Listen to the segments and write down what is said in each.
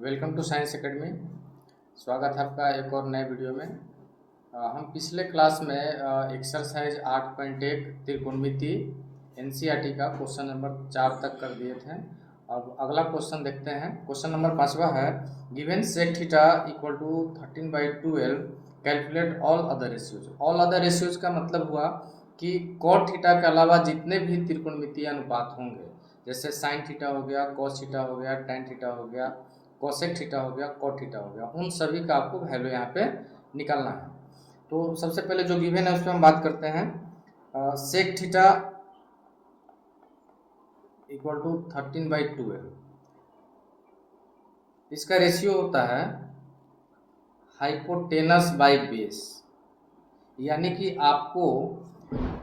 Welcome to science academy. स्वागत है आपका एक और नए वीडियो में। हम पिछले क्लास में एक्सरसाइज 8.1 त्रिकोणमिति एनसीईआरटी का क्वेश्चन नंबर 4 तक कर दिए थे। अब अगला क्वेश्चन देखते हैं। क्वेश्चन नंबर 5वां है, given sec theta equal to 13/12 calculate all other ratios. All other ratios का मतलब हुआ कि कॉट थीटा के अलावा जितने भी त्रिकोणमितीय अनुपात होंगे, जैसे साइन थीटा हो गया, कॉस थीटा हो गया, टैन थीटा हो गया, कोसेक थीटा हो गया, कॉट थीटा हो गया, उन सभी का आपको वैल्यू यहाँ पे निकालना है। तो सबसे पहले जो गिवन है उस पर हम बात करते हैं। सेक थीटा इक्वल टू 13/12, इसका रेशियो होता है हाइपोटेनस बाय बेस, यानी कि आपको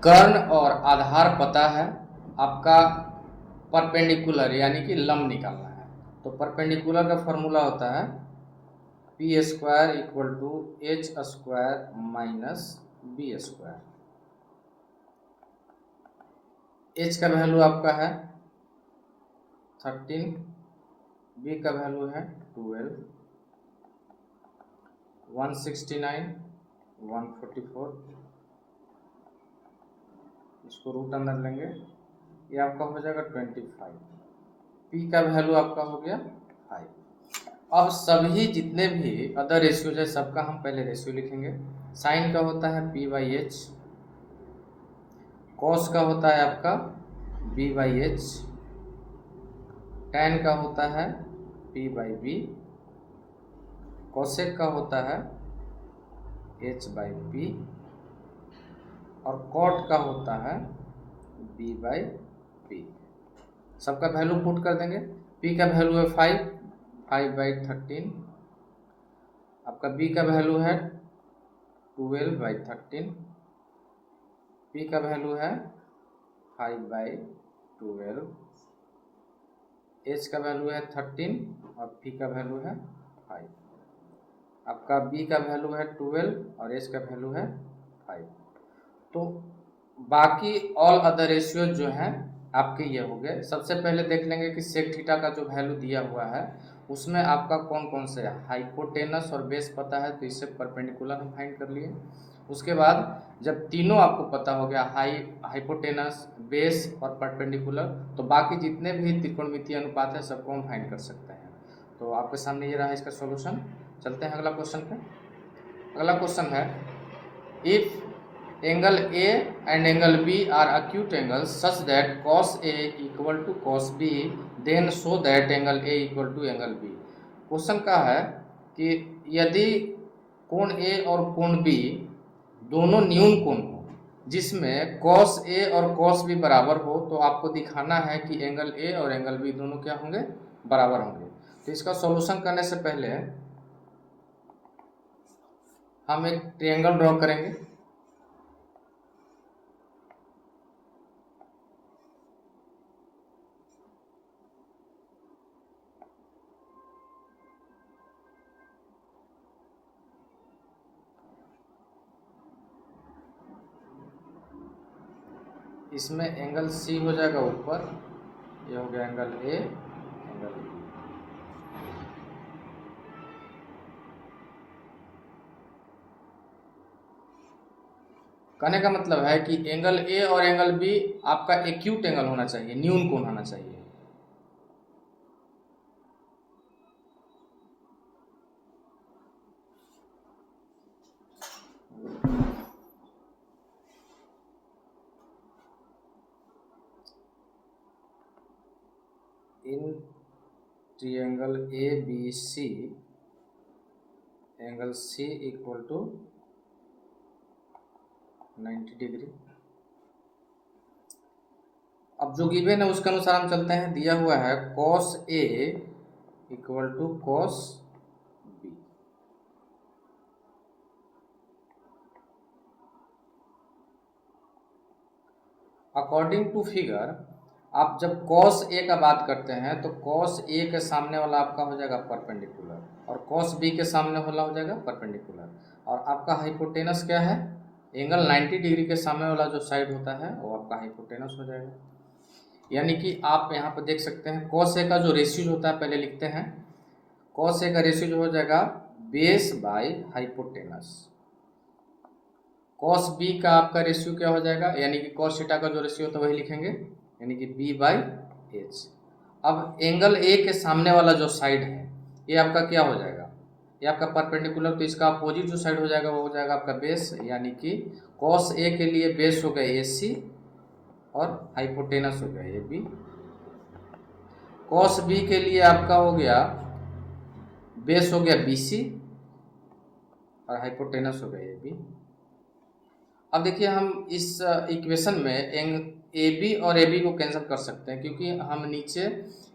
कर्ण और आधार पता है, आपका परपेंडिकुलर यानी कि लंब निकालना है। तो परपेंडिकुलर का फॉर्मूला होता है P square equal to H square minus B square. H का वैल्यू आपका है 13, बी का वैल्यू है 12, 169, 144, इसको रूट अंदर लेंगे, ये आपका हो जाएगा 25। पी का वैल्यू आपका हो गया 5। अब सभी जितने भी अदर रेशियोज है सबका हम पहले रेशियो लिखेंगे। साइन का होता है p/h, कॉस का होता है आपका b/h, टैन का होता है p/b, कोसेक का होता है h/p और कॉट का होता है b/p। सबका वैल्यू पुट कर देंगे। p का वैल्यू है 5/13, आपका b का वैल्यू है 12/13, p का वैल्यू है 5/12, h का वैल्यू है 13 और p का वैल्यू है 5। आपका b का वैल्यू है 12 और h का वैल्यू है 5। तो बाकी ऑल अदर रेशियो जो हैं आपके ये हो गए। सबसे पहले देख लेंगे कि सेक थीटा का जो वैल्यू दिया हुआ है उसमें आपका कौन कौन से है। हाइपोटेनस और बेस पता है तो इससे परपेंडिकुलर हम फाइंड कर लिए। उसके बाद जब तीनों आपको पता हो गया, हाइपोटेनस, बेस और परपेंडिकुलर, तो बाकी जितने भी त्रिकोणमितीय अनुपात है सबको हम फाइंड कर सकते हैं। तो आपके सामने ये रहा इसका सॉल्यूशन। चलते हैं अगला क्वेश्चन पे। अगला क्वेश्चन है, if angle A and angle B are acute angles such that cos A equal to cos B, then show that angle A equal to angle B। Question का है कि यदि कोण A और कोण B दोनों न्यून कोण हो जिसमें cos A और cos B बराबर हो, तो आपको दिखाना है कि एंगल A और एंगल B दोनों क्या होंगे, बराबर होंगे। तो इसका सॉल्यूशन करने से पहले हम एक ट्रायंगल ड्रॉ करेंगे। इसमें एंगल सी हो जाएगा ऊपर, ये हो गया एंगल ए, एंगल बी। कहने का मतलब है कि एंगल ए और एंगल बी आपका एक्यूट एंगल होना चाहिए, न्यून कोण होना चाहिए। In triangle A B C, angle C equal to 90 degree. अब जो गिवन है उसके अनुसार हम चलते हैं। दिया हुआ है cos A equal to cos B। According to figure, आप जब cos A का बात करते हैं तो cos A के सामने वाला आपका हो जाएगा परपेंडिकुलर और cos B के सामने वाला हो जाएगा परपेंडिकुलर। और आपका हाइपोटेनस क्या है, एंगल 90 डिग्री के सामने वाला जो साइड होता है वो आपका हाइपोटेनस हो जाएगा। यानी कि आप यहाँ पर देख सकते हैं cos A का जो रेशियो होता है पहले लिखते हैं। कॉस ए का रेशियो जो हो जाएगा base by hypotenuse. Cos B का आपका रेशियो क्या हो जाएगा, यानी कि कॉस थीटा का जो रेशियो होता है वही लिखेंगे, यानी कि बी बाई एच। अब एंगल ए के सामने वाला जो साइड है ये आपका क्या हो जाएगा, ये आपका परपेंडिकुलर, तो इसका अपोजिट जो साइड हो जाएगा वो हो जाएगा आपका बेस, यानी कि कॉस ए के लिए बेस हो गया ए सी और हाइपोटेनस हो गया ए बी। कॉस बी के लिए आपका हो गया बेस हो गया बी सी और हाइपोटेनस हो गया ए बी। अब देखिए हम इस इक्वेशन में ए बी और ए बी को कैंसिल कर सकते हैं, क्योंकि हम नीचे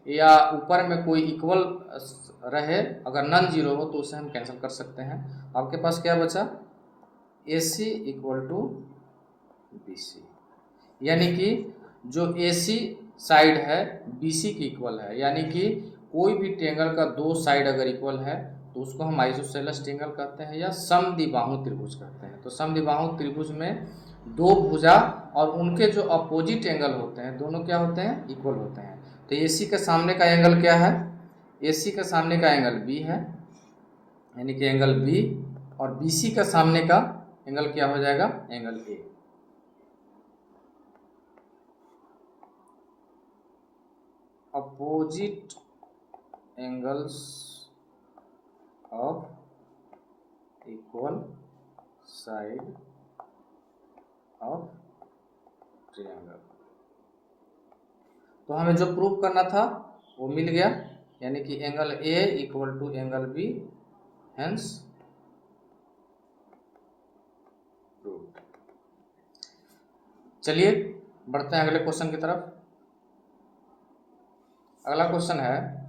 या ऊपर में कोई इक्वल रहे, अगर नॉन जीरो हो तो उसे हम कैंसिल कर सकते हैं। आपके पास क्या बचा, ए सी इक्वल टू बी सी, यानी कि जो ए सी साइड है बी सी की इक्वल है, यानी कि कोई भी ट्रायंगल का दो साइड अगर इक्वल है तो उसको हम आइसोसेलेस ट्रायंगल कहते हैं या समद्विबाहु त्रिभुज कहते हैं। तो समद्विबाहु त्रिभुज में दो भुजा और उनके जो अपोजिट एंगल होते हैं दोनों क्या होते हैं, इक्वल होते हैं। तो ए सी के सामने का एंगल क्या है, ए सी के सामने का एंगल बी है, यानी कि एंगल बी, और बी सी का सामने का एंगल क्या हो जाएगा, angle A. Opposite angles of equal side of triangle. तो हमें जो प्रूव करना था वो मिल गया, यानी कि angle A equal to angle B, hence proved. चलिए बढ़ते हैं अगले क्वेश्चन की तरफ। अगला क्वेश्चन है,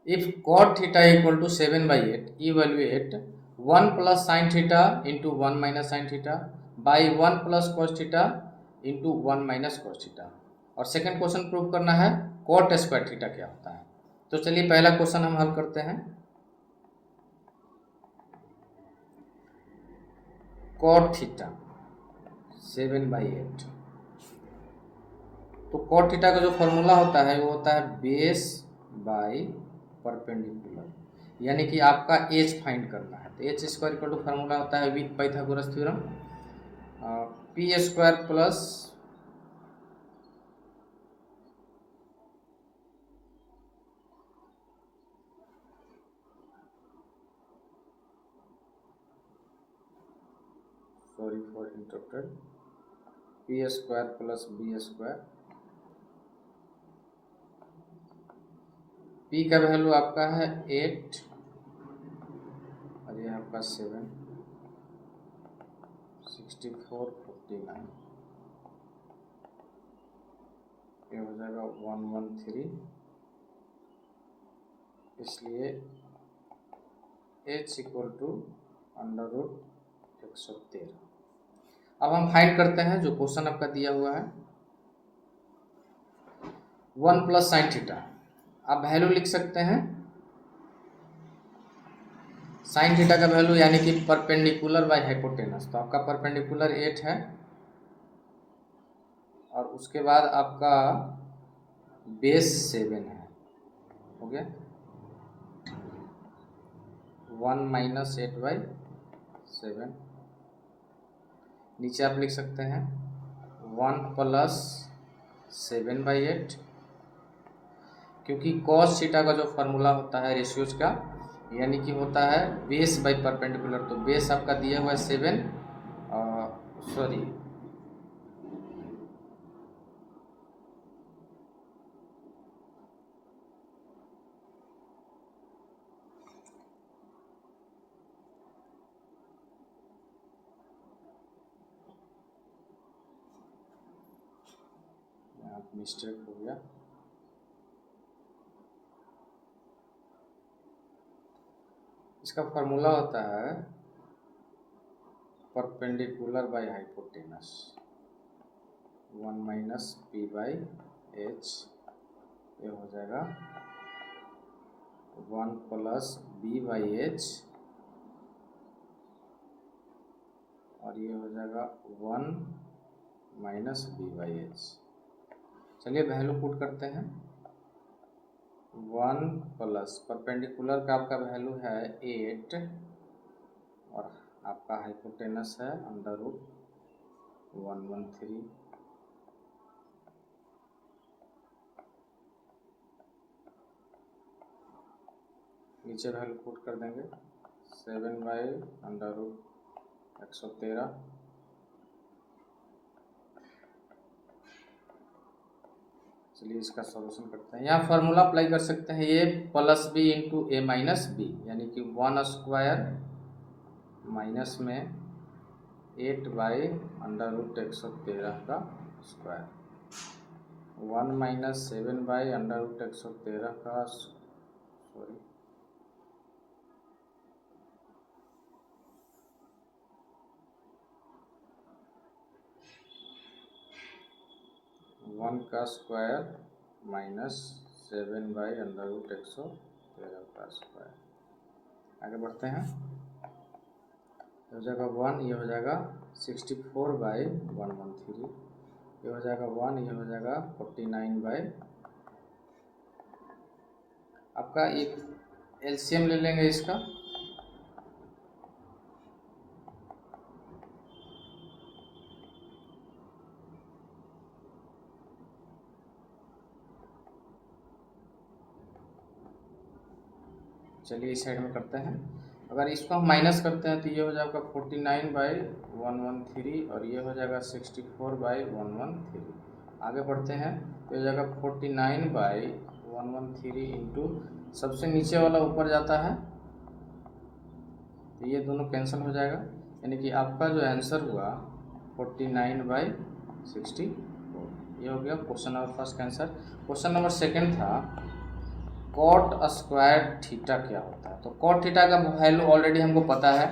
if cot theta equal to 7/8 evaluate 1 plus sine theta into 1 minus sine theta by 1 plus cos theta into 1 minus cos theta. और second question prove करना है cot स्क्वायर थीटा क्या होता है। तो चलिए पहला क्वेश्चन हम हल करते हैं। cot थीटा 7/8, तो cot थीटा का जो फॉर्मूला होता है वो होता है बेस बाई परपेंडिकुलर, यानी कि आपका एच फाइंड करना है। तो H square equal to formula होता है with Pythagoras theorem, P square plus sorry for interrupted, P square plus B square. P का वैल्यू आपका है 8 और ये आपका 7, 64, 49, ये हो जाएगा 113, इसलिए h इक्वल टू √113। अब हम फाइंड करते हैं जो क्वेश्चन आपका दिया हुआ है 1 प्लस साइन थीटा। आप वैल्यू लिख सकते हैं साइन थीटा का वैल्यू, यानी कि परपेंडिकुलर बाय हाइपोटेनस। तो आपका परपेंडिकुलर 8 है और उसके बाद आपका बेस 7 है, हो गया 1 माइनस 8/7। नीचे आप लिख सकते हैं 1 प्लस 7/8, क्योंकि कॉस थीटा का जो फार्मूला होता है रेशियोज का, यानी कि होता है बेस बाई परपेंडिकुलर। तो बेस आपका दिया हुआ है 7, सॉरी मिस्टेक हो गया, इसका फार्मूला होता है perpendicular by hypotenuse 1 minus P by H, ये हो जाएगा 1 प्लस बी बाई एच और ये हो जाएगा 1 माइनस बी बाई एच। चलिए वैल्यू पुट करते हैं, 1 प्लस परपेंडिकुलर का आपका वैल्यू है 8 और आपका हाइपोटेनस है √113। नीचे वैल्यू पुट कर देंगे 7/√113। चलिए इसका सॉल्यूशन करते हैं। यहाँ फार्मूला अप्लाई कर सकते हैं, ए प्लस बी इंटू ए माइनस बी, यानी कि 1 स्क्वायर माइनस में 8/√113 का स्क्वायर, 1 माइनस 7/√113 का सॉरी 1 का स्क्वायर माइनस 7/√113 का स्क्वायर। आगे बढ़ते हैं, ये हो जाएगा 1, ये हो जाएगा 64/113, ये हो जाएगा 1, ये हो जाएगा 49 आपका एक एलसीएम ले लेंगे इसका, चलिए इस साइड में करते हैं। अगर इसको हम माइनस करते हैं तो ये हो जाएगा 49/113 और ये हो जाएगा 64/113। आगे बढ़ते हैं, तो हो जाएगा 49/113 इंटू सबसे नीचे वाला ऊपर जाता है तो ये दोनों कैंसिल हो जाएगा, यानी कि आपका जो आंसर हुआ 49/64। ये हो गया क्वेश्चन नंबर फर्स्ट का आंसर। क्वेश्चन नंबर सेकंड था कॉट स्क्वायर थीटा क्या होता है। तो कॉट थीटा का वैल्यू ऑलरेडी हमको पता है,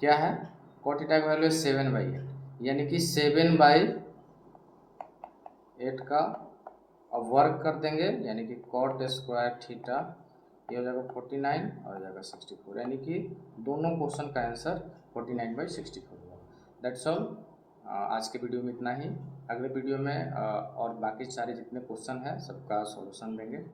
क्या है, कॉट थीटा का वैल्यू है 7/8, यानी कि 7/8 का अब वर्क कर देंगे, यानी कि कॉट स्क्वायर थीटा ये हो जाएगा 49 और हो जाएगा 64, यानी कि दोनों क्वेश्चन का आंसर 49/64 होगा। That's all. आज के वीडियो में इतना ही। अगले वीडियो में और बाकी सारे जितने क्वेश्चन हैं सबका सॉल्यूशन देंगे।